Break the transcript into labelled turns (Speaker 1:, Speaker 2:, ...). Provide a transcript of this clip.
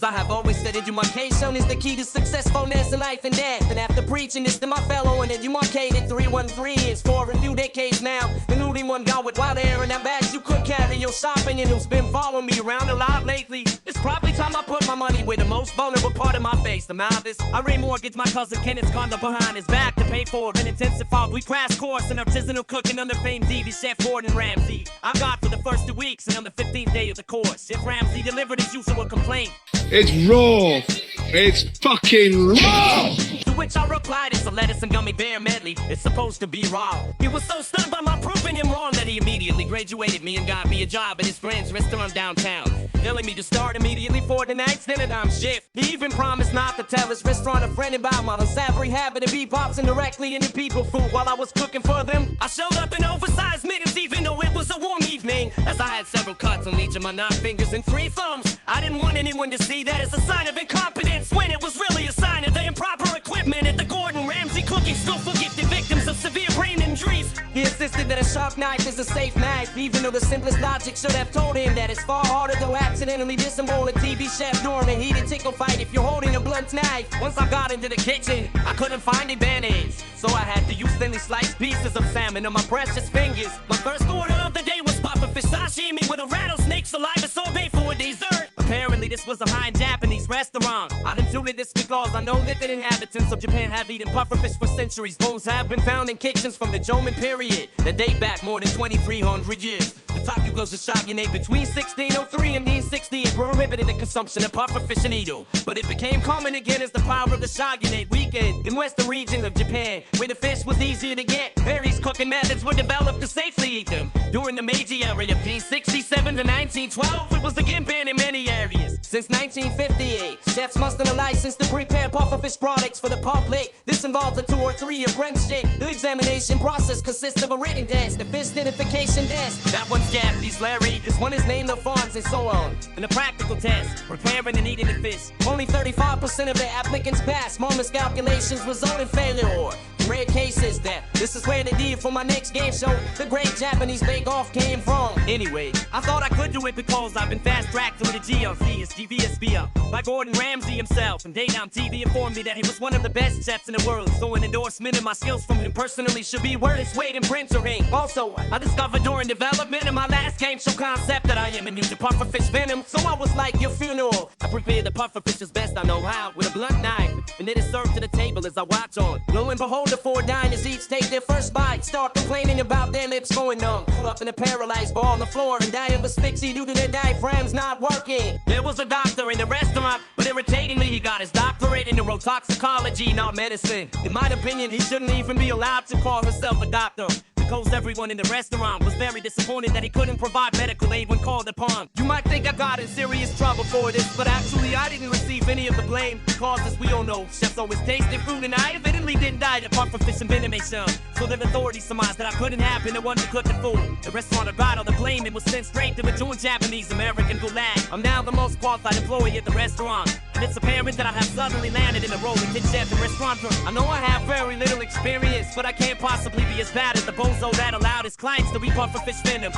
Speaker 1: I have always said, education is the key to successfulness in life and death. And after preaching this to my fellow and educated 313 is for a few decades now. The newly one got with wild air and that bags you could carry your shopping and who's been following me around a lot lately. It's probably time I put my money where the most vulnerable part of my face, the mouth is. I remortgaged my cousin Kenneth's condo behind his back to pay for an intensified we crash course in artisanal cooking under famed TV chef Gordon Ramsay. I got for the first 2 weeks and on the 15th day of the course, Chef Ramsay delivered his usual complaint.
Speaker 2: It's raw. It's fucking raw.
Speaker 1: To which I replied, it's a lettuce and gummy bear medley. It's supposed to be raw. He was so stunned by my proving him wrong that he immediately graduated me and got me a job at his friend's restaurant downtown, telling me to start immediately for the night's dinner time shift. He even promised not to tell his restaurant a friend about my unsavory habit of beatboxing directly into people's food while I was cooking for them. I showed up in oversized mittens even though it was a warm evening, as I had several cuts on each of my 9 fingers and 3 thumbs. I didn't want anyone to see that as a sign of incompetence when it was really a sign of the improper equipment at the Gordon Ramsay cooking school for gifted victims of severe brain injuries. He insisted that a sharp knife is a safe knife, even though the simplest logic should have told him that it's far harder to accidentally disembowel a TV chef during a heated tickle fight if you're holding a blunt knife. Once I got into the kitchen, I couldn't find a band-aid, so I had to use thinly sliced pieces of salmon on my precious fingers. My first order of the day was pufferfish sashimi with a rattlesnake saliva sorbet for a dessert. Apparently this was a high Japanese restaurant. I included this because I know that the inhabitants of Japan have eaten pufferfish for centuries. Bones have been found in kitchens from the Jomon period that date back more than 2,300 years. The Takugo's a shogunate between 1603 and 1860 and prohibited the consumption of pufferfish and eel. But it became common again as the power of the shogunate weakened in western regions of Japan, where the fish was easier to get. Various cooking methods were developed to safely eat them. During the Meiji era of 1867 to 1912, it was again banned in many areas. Since 1958, chefs must have a license to prepare pufferfish products for the public. This involves a 2 or 3 apprenticeship. The examination process consists of a written test, a fish identification test. That one's Japanese Larry, this one is named Alphonse, and so on. And a practical test, preparing and eating the fish. Only 35% of the applicants pass. More miscalculations result in failure, or in rare cases death. This is where the deal for my next game show, the Great Japanese Bake Off, came from. Anyway, I thought I could do it because I've been fast-tracked through the GLC, GVSB by Gordon Ramsay himself. And Daytime TV informed me that he was one of the best chefs in the world, so an endorsement of my skills from him personally should be worth its weight in print or ink. Also, I discovered during development of my last game show concept that I am immune to pufferfish venom, so I was like your funeral. I prepared the pufferfish as best I know how with a blunt knife, and it is served to the table as I watch on. Lo and behold, the 4 diners each take their first bite, start complaining about their lips going numb, pull up in a paralyzed ball on the floor and die of asphyxia due to their diaphragms not working. There was a doctor in the restaurant, but irritatingly he got his doctorate in neurotoxicology, not medicine. In my opinion, he shouldn't even be allowed to call himself a doctor, because everyone in the restaurant was very disappointed that he couldn't provide medical aid when called upon. You might think I got in serious trouble for this, but actually I didn't receive any of the blame, because as we all know, chefs always tasted food and I evidently didn't die to pufferfish envenomation. So the authorities surmised that I couldn't have been the one to cook the food. The restaurant got all the blame and was sent straight to the joint Japanese American gulag. I'm now the most qualified employee at the restaurant, and it's apparent that I have suddenly landed in the role of head chef and restaurateur. I know I have very little experience, but I can't possibly be as bad as the bozo that allowed his clients to eat pufferfish venom.